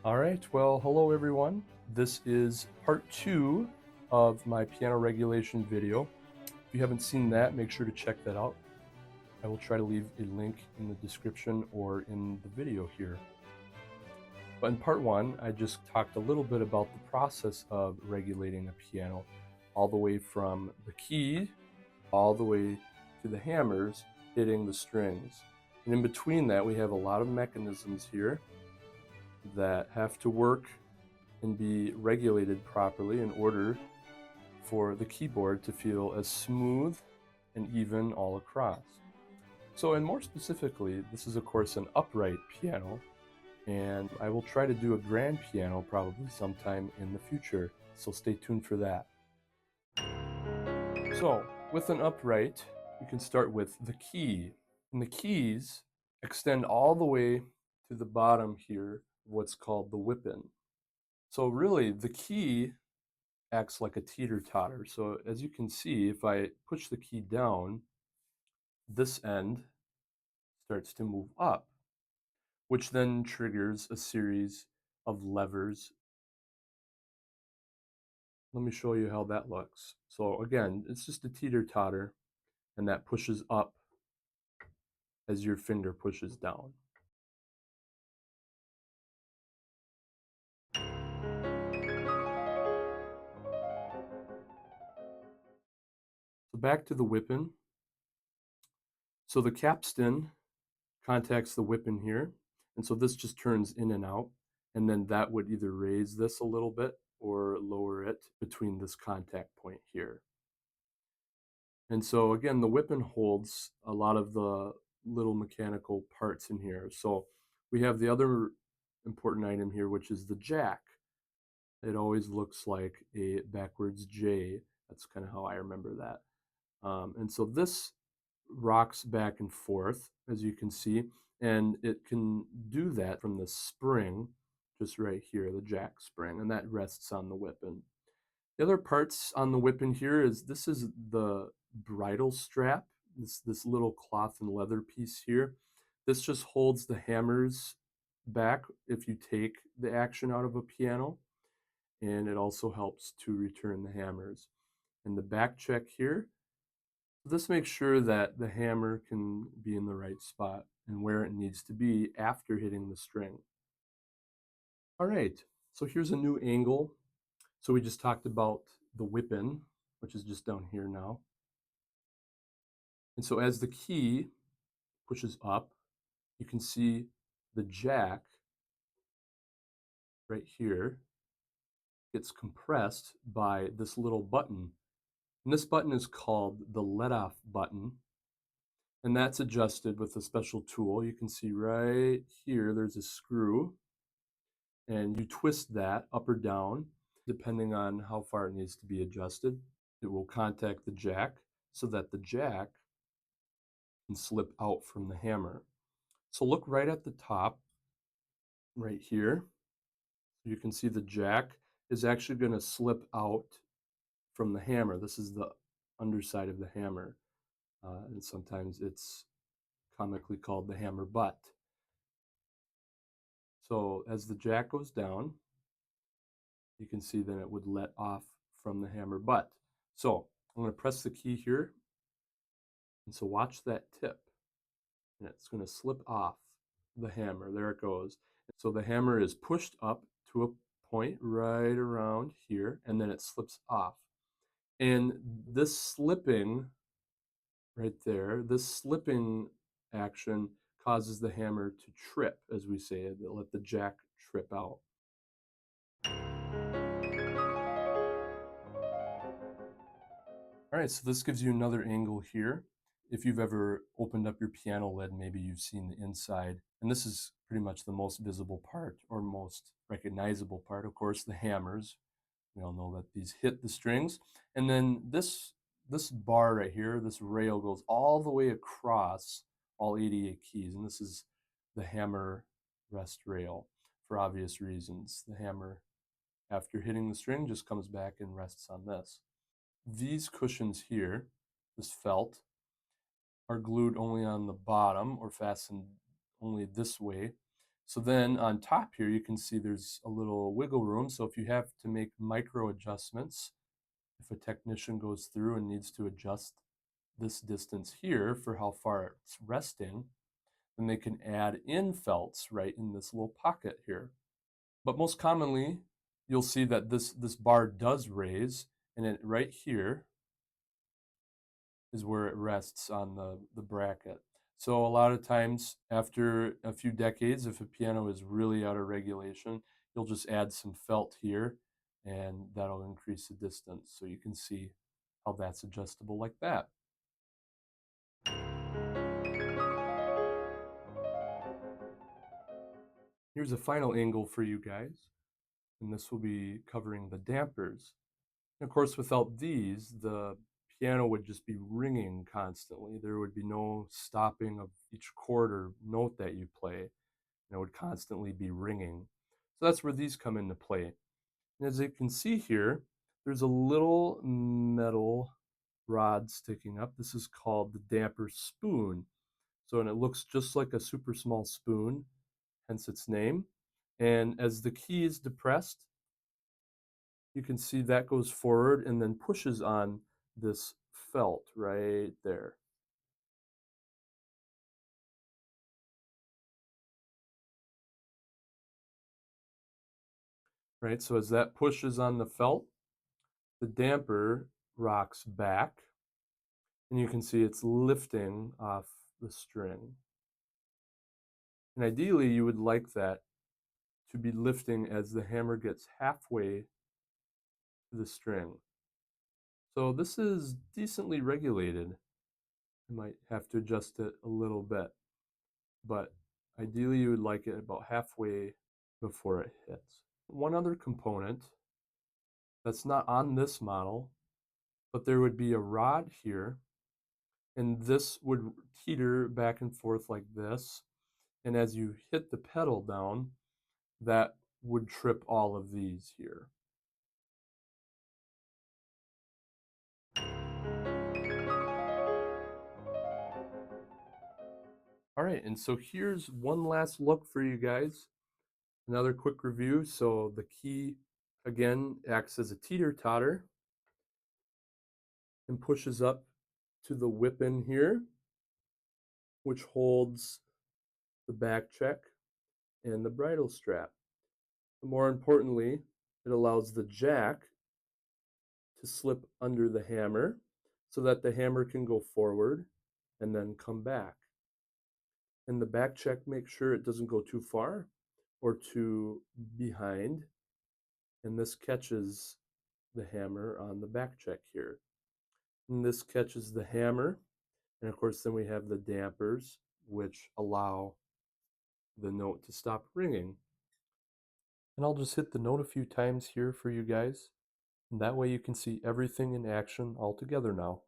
All right, well, hello everyone. This is part 2 of my piano regulation video. If you haven't seen that, make sure to check that out. I will try to leave a link in the description or in the video here. But in part 1, I just talked a little bit about the process of regulating a piano, all the way from the key, all the way to the hammers hitting the strings. And in between that, we have a lot of mechanisms here that have to work and be regulated properly in order for the keyboard to feel as smooth and even all across. So, and more specifically, this is of course an upright piano, and I will try to do a grand piano probably sometime in the future, so stay tuned for that. So, with an upright, we can start with the key. And the keys extend all the way to the bottom here, what's called the whip-in. So really, the key acts like a teeter-totter. So as you can see, if I push the key down, this end starts to move up, which then triggers a series of levers. Let me show you how that looks. So again, it's just a teeter-totter, and that pushes up as your finger pushes down. So back to the whip-in. So the capstan contacts the whip-in here, and so this just turns in and out, and then that would either raise this a little bit or lower it between this contact point here. And so again, the whip-in holds a lot of the little mechanical parts in here. So we have the other important item here, which is the jack. It always looks like a backwards J. That's kind of how I remember that. And so this rocks back and forth, as you can see, and it can do that from the spring, just right here, the jack spring, and that rests on the whip-in. The other parts on the whip-in here is this is the bridle strap, this little cloth and leather piece here. This just holds the hammers back if you take the action out of a piano, and it also helps to return the hammers. And the back check here, this makes sure that the hammer can be in the right spot and where it needs to be after hitting the string. All right, so here's a new angle. So we just talked about the whip-in, which is just down here now. And so as the key pushes up, you can see the jack right here gets compressed by this little button. And this button is called the let-off button. And that's adjusted with a special tool. You can see right here, there's a screw, and you twist that up or down, depending on how far it needs to be adjusted. It will contact the jack so that the jack can slip out from the hammer. So look right at the top, right here. You can see the jack is actually going to slip out from the hammer. This is the underside of the hammer, and sometimes it's comically called the hammer butt. So as the jack goes down, you can see then it would let off from the hammer butt. So I'm going to press the key here, and so watch that tip, and it's going to slip off the hammer. There it goes. So the hammer is pushed up to a point right around here, and then it slips off. And this slipping right there, this slipping action causes the hammer to trip, as we say, to let the jack trip out. All right, so this gives you another angle here. If you've ever opened up your piano lid, maybe you've seen the inside. And this is pretty much the most visible part or most recognizable part, of course, the hammers. We all know that these hit the strings. And then this bar right here, this rail goes all the way across all 88 keys. And this is the hammer rest rail for obvious reasons. The hammer, after hitting the string, just comes back and rests on this. These cushions here, this felt, are glued only on the bottom or fastened only this way So then on top here, you can see there's a little wiggle room. So if you have to make micro adjustments, if a technician goes through and needs to adjust this distance here for how far it's resting, then they can add in felts right in this little pocket here. But most commonly, you'll see that this bar does raise, and it right here is where it rests on the bracket. So a lot of times after a few decades, if a piano is really out of regulation, you'll just add some felt here and that'll increase the distance. So you can see how that's adjustable like that. Here's a final angle for you guys, and this will be covering the dampers. And of course, without these, the piano would just be ringing constantly. There would be no stopping of each chord or note that you play, and it would constantly be ringing. So that's where these come into play. And as you can see here, there's a little metal rod sticking up. This is called the damper spoon. So, and it looks just like a super small spoon, hence its name. And as the key is depressed, you can see that goes forward and then pushes on this felt right there. Right, so as that pushes on the felt, the damper rocks back, and you can see it's lifting off the string. And ideally, you would like that to be lifting as the hammer gets halfway to the string. So this is decently regulated. I might have to adjust it a little bit, but ideally you would like it about halfway before it hits. One other component that's not on this model, but there would be a rod here, and this would teeter back and forth like this. And as you hit the pedal down, that would trip all of these here. All right, and so here's one last look for you guys. Another quick review. So the key, again, acts as a teeter-totter and pushes up to the whip in here, which holds the back check and the bridle strap. But more importantly, it allows the jack to slip under the hammer so that the hammer can go forward and then come back. And the back check makes sure it doesn't go too far or too behind. And this catches the hammer on the back check here. And this catches the hammer. And of course, then we have the dampers, which allow the note to stop ringing. And I'll just hit the note a few times here for you guys. And that way you can see everything in action all together now.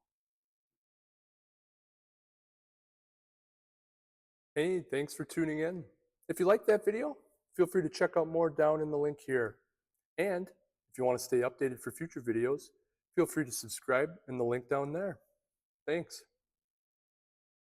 Hey, thanks for tuning in. If you liked that video, feel free to check out more down in the link here. And if you want to stay updated for future videos, feel free to subscribe in the link down there. Thanks.